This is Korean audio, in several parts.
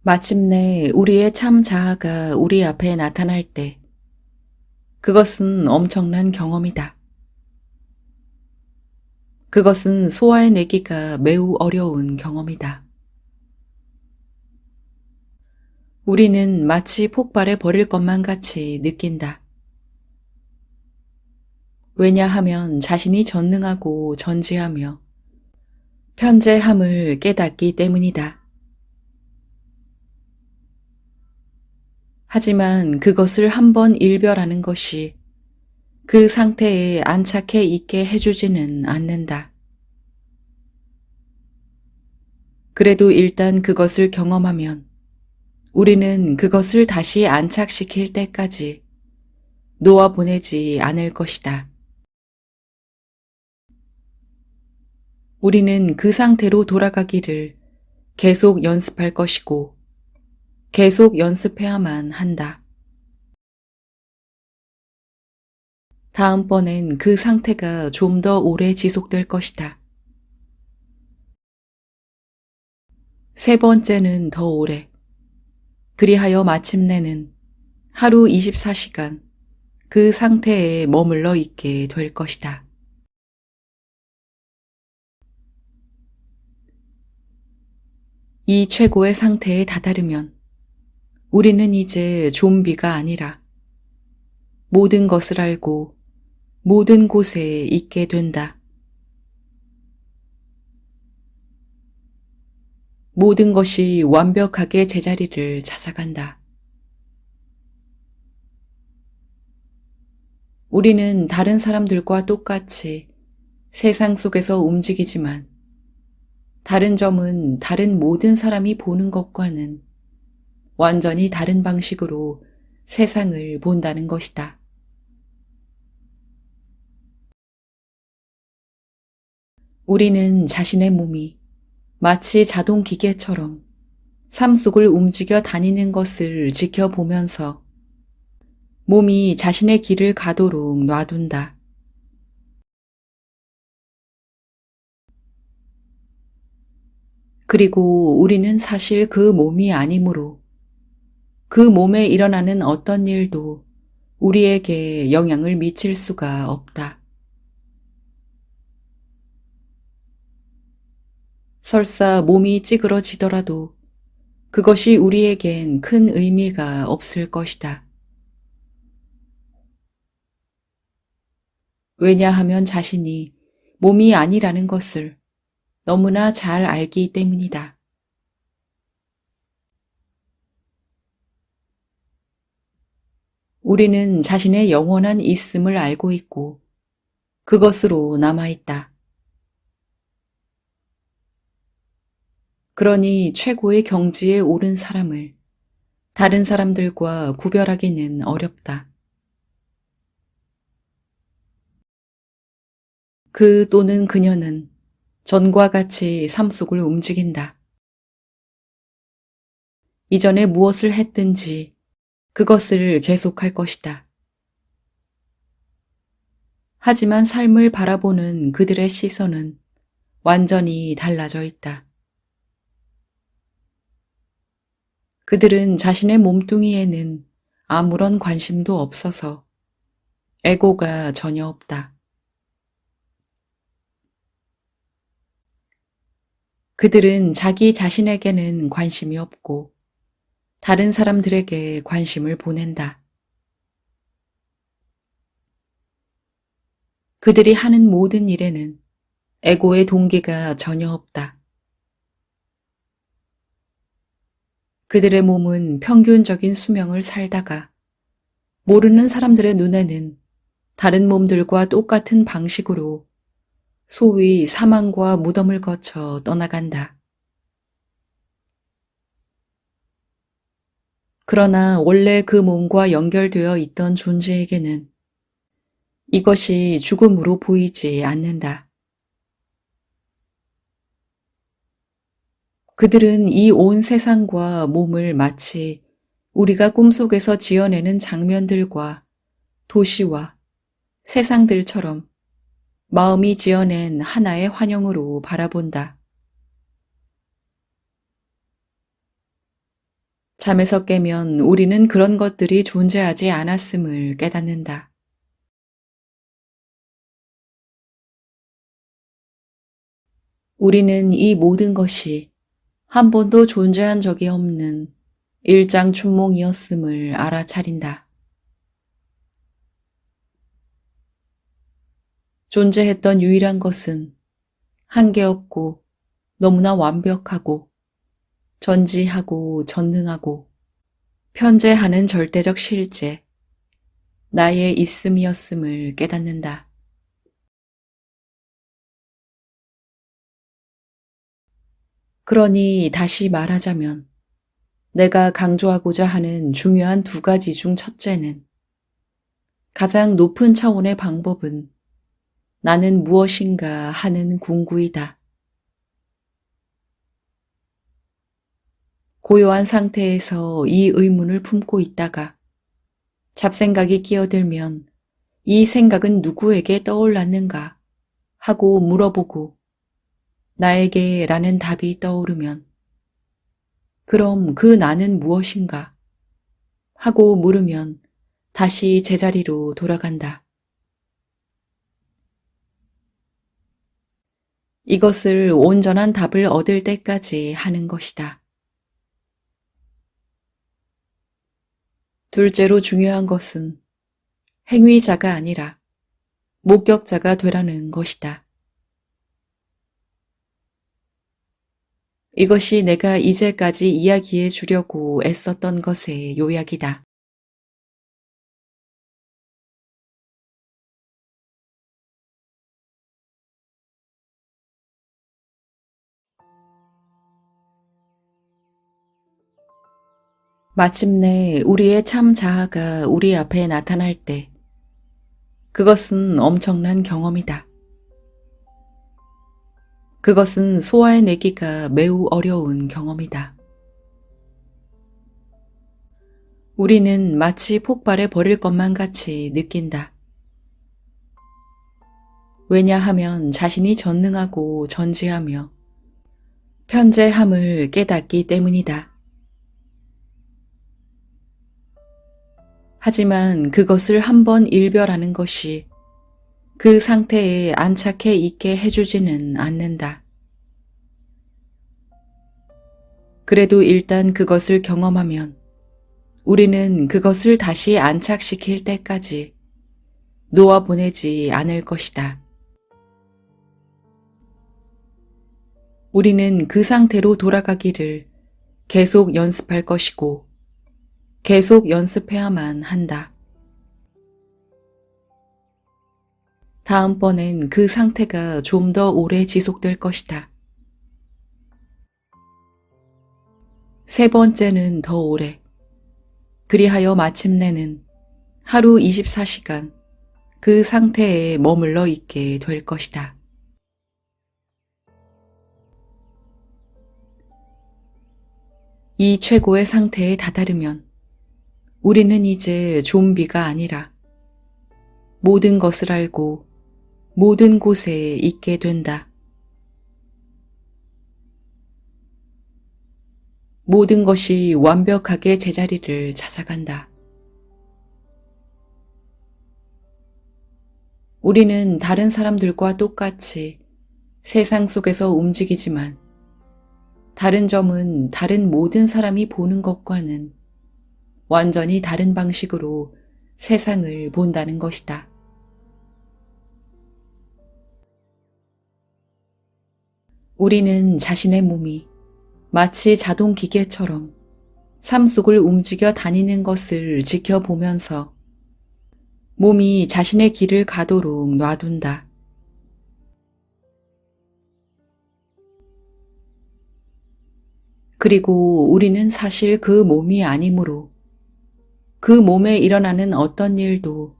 마침내 우리의 참 자아가 우리 앞에 나타날 때, 그것은 엄청난 경험이다. 그것은 소화해내기가 매우 어려운 경험이다. 우리는 마치 폭발해 버릴 것만 같이 느낀다. 왜냐하면 자신이 전능하고 전지하며 편재함을 깨닫기 때문이다. 하지만 그것을 한번 일별하는 것이 그 상태에 안착해 있게 해주지는 않는다. 그래도 일단 그것을 경험하면 우리는 그것을 다시 안착시킬 때까지 놓아보내지 않을 것이다. 우리는 그 상태로 돌아가기를 계속 연습할 것이고 계속 연습해야만 한다. 다음번엔 그 상태가 좀 더 오래 지속될 것이다. 세 번째는 더 오래. 그리하여 마침내는 하루 24시간 그 상태에 머물러 있게 될 것이다. 이 최고의 상태에 다다르면 우리는 이제 좀비가 아니라 모든 것을 알고 모든 곳에 있게 된다. 모든 것이 완벽하게 제자리를 찾아간다. 우리는 다른 사람들과 똑같이 세상 속에서 움직이지만 다른 점은 다른 모든 사람이 보는 것과는 완전히 다른 방식으로 세상을 본다는 것이다. 우리는 자신의 몸이 마치 자동 기계처럼 삶 속을 움직여 다니는 것을 지켜보면서 몸이 자신의 길을 가도록 놔둔다. 그리고 우리는 사실 그 몸이 아니므로 그 몸에 일어나는 어떤 일도 우리에게 영향을 미칠 수가 없다. 설사 몸이 찌그러지더라도 그것이 우리에겐 큰 의미가 없을 것이다. 왜냐하면 자신이 몸이 아니라는 것을 너무나 잘 알기 때문이다. 우리는 자신의 영원한 있음을 알고 있고 그것으로 남아있다. 그러니 최고의 경지에 오른 사람을 다른 사람들과 구별하기는 어렵다. 그 또는 그녀는 전과 같이 삶 속을 움직인다. 이전에 무엇을 했든지 그것을 계속할 것이다. 하지만 삶을 바라보는 그들의 시선은 완전히 달라져 있다. 그들은 자신의 몸뚱이에는 아무런 관심도 없어서 에고가 전혀 없다. 그들은 자기 자신에게는 관심이 없고 다른 사람들에게 관심을 보낸다. 그들이 하는 모든 일에는 에고의 동기가 전혀 없다. 그들의 몸은 평균적인 수명을 살다가 모르는 사람들의 눈에는 다른 몸들과 똑같은 방식으로 소위 사망과 무덤을 거쳐 떠나간다. 그러나 원래 그 몸과 연결되어 있던 존재에게는 이것이 죽음으로 보이지 않는다. 그들은 이 온 세상과 몸을 마치 우리가 꿈속에서 지어내는 장면들과 도시와 세상들처럼 마음이 지어낸 하나의 환영으로 바라본다. 잠에서 깨면 우리는 그런 것들이 존재하지 않았음을 깨닫는다. 우리는 이 모든 것이 한 번도 존재한 적이 없는 일장춘몽이었음을 알아차린다. 존재했던 유일한 것은 한계없고 너무나 완벽하고 전지하고 전능하고 편재하는 절대적 실제, 나의 있음이었음을 깨닫는다. 그러니 다시 말하자면 내가 강조하고자 하는 중요한 두 가지 중 첫째는 가장 높은 차원의 방법은 나는 무엇인가 하는 궁구이다. 고요한 상태에서 이 의문을 품고 있다가 잡생각이 끼어들면 이 생각은 누구에게 떠올랐는가 하고 물어보고 나에게 라는 답이 떠오르면 그럼 그 나는 무엇인가 하고 물으면 다시 제자리로 돌아간다. 이것을 온전한 답을 얻을 때까지 하는 것이다. 둘째로 중요한 것은 행위자가 아니라 목격자가 되라는 것이다. 이것이 내가 이제까지 이야기해 주려고 애썼던 것의 요약이다. 마침내 우리의 참 자아가 우리 앞에 나타날 때 그것은 엄청난 경험이다. 그것은 소화해내기가 매우 어려운 경험이다. 우리는 마치 폭발해 버릴 것만 같이 느낀다. 왜냐하면 자신이 전능하고 전지하며 편재함을 깨닫기 때문이다. 하지만 그것을 한번 일별하는 것이 그 상태에 안착해 있게 해주지는 않는다. 그래도 일단 그것을 경험하면 우리는 그것을 다시 안착시킬 때까지 놓아보내지 않을 것이다. 우리는 그 상태로 돌아가기를 계속 연습할 것이고 계속 연습해야만 한다. 다음번엔 그 상태가 좀 더 오래 지속될 것이다. 세 번째는 더 오래. 그리하여 마침내는 하루 24시간 그 상태에 머물러 있게 될 것이다. 이 최고의 상태에 다다르면 우리는 이제 좀비가 아니라 모든 것을 알고 모든 곳에 있게 된다. 모든 것이 완벽하게 제자리를 찾아간다. 우리는 다른 사람들과 똑같이 세상 속에서 움직이지만 다른 점은 다른 모든 사람이 보는 것과는 완전히 다른 방식으로 세상을 본다는 것이다. 우리는 자신의 몸이 마치 자동 기계처럼 삶 속을 움직여 다니는 것을 지켜보면서 몸이 자신의 길을 가도록 놔둔다. 그리고 우리는 사실 그 몸이 아니므로 그 몸에 일어나는 어떤 일도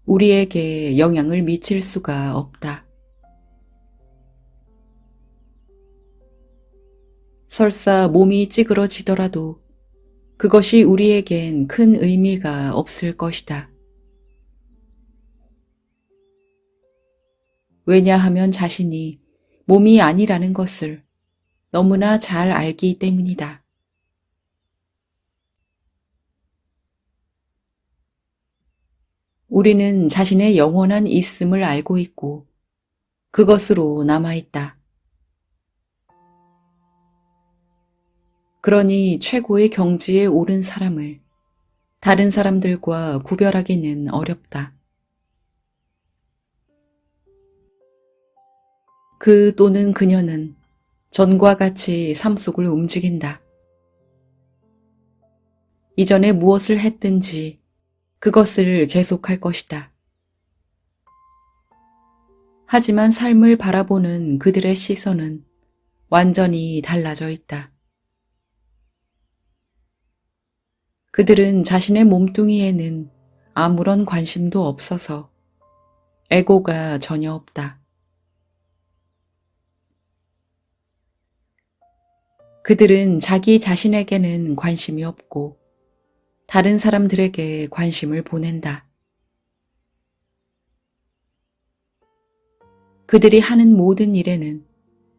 우리에게 영향을 미칠 수가 없다. 설사 몸이 찌그러지더라도 그것이 우리에겐 큰 의미가 없을 것이다. 왜냐하면 자신이 몸이 아니라는 것을 너무나 잘 알기 때문이다. 우리는 자신의 영원한 있음을 알고 있고 그것으로 남아있다. 그러니 최고의 경지에 오른 사람을 다른 사람들과 구별하기는 어렵다. 그 또는 그녀는 전과 같이 삶 속을 움직인다. 이전에 무엇을 했든지 그것을 계속할 것이다. 하지만 삶을 바라보는 그들의 시선은 완전히 달라져 있다. 그들은 자신의 몸뚱이에는 아무런 관심도 없어서 애고가 전혀 없다. 그들은 자기 자신에게는 관심이 없고 다른 사람들에게 관심을 보낸다. 그들이 하는 모든 일에는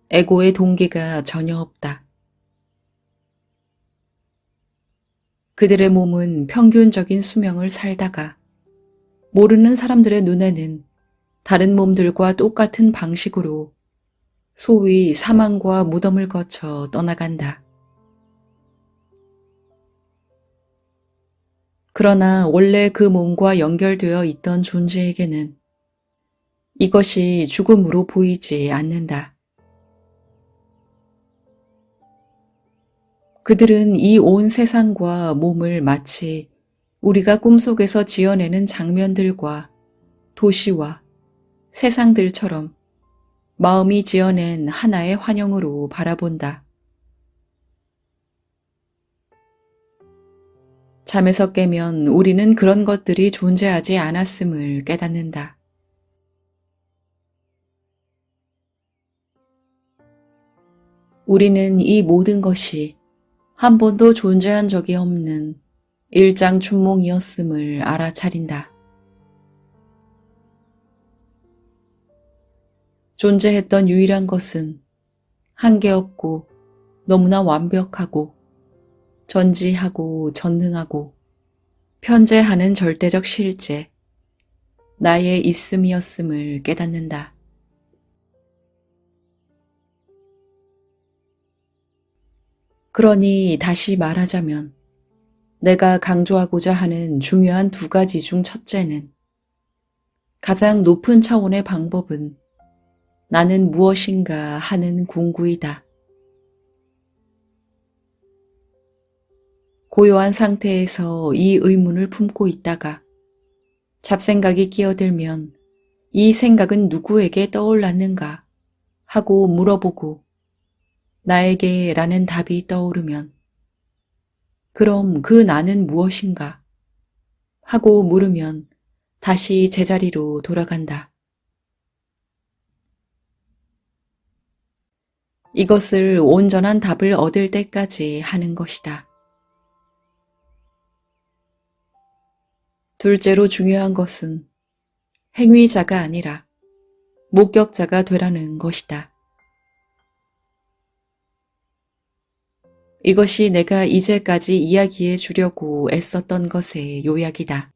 애고의 동기가 전혀 없다. 그들의 몸은 평균적인 수명을 살다가 모르는 사람들의 눈에는 다른 몸들과 똑같은 방식으로 소위 사망과 무덤을 거쳐 떠나간다. 그러나 원래 그 몸과 연결되어 있던 존재에게는 이것이 죽음으로 보이지 않는다. 그들은 이 온 세상과 몸을 마치 우리가 꿈속에서 지어내는 장면들과 도시와 세상들처럼 마음이 지어낸 하나의 환영으로 바라본다. 잠에서 깨면 우리는 그런 것들이 존재하지 않았음을 깨닫는다. 우리는 이 모든 것이 한 번도 존재한 적이 없는 일장춘몽이었음을 알아차린다. 존재했던 유일한 것은 한계없고 너무나 완벽하고 전지하고 전능하고 편재하는 절대적 실제, 나의 있음이었음을 깨닫는다. 그러니 다시 말하자면 내가 강조하고자 하는 중요한 두 가지 중 첫째는 가장 높은 차원의 방법은 나는 무엇인가 하는 궁구이다. 고요한 상태에서 이 의문을 품고 있다가 잡생각이 끼어들면 이 생각은 누구에게 떠올랐는가 하고 물어보고 나에게 라는 답이 떠오르면 그럼 그 나는 무엇인가 하고 물으면 다시 제자리로 돌아간다. 이것을 온전한 답을 얻을 때까지 하는 것이다. 둘째로 중요한 것은 행위자가 아니라 목격자가 되라는 것이다. 이것이 내가 이제까지 이야기해 주려고 애썼던 것의 요약이다.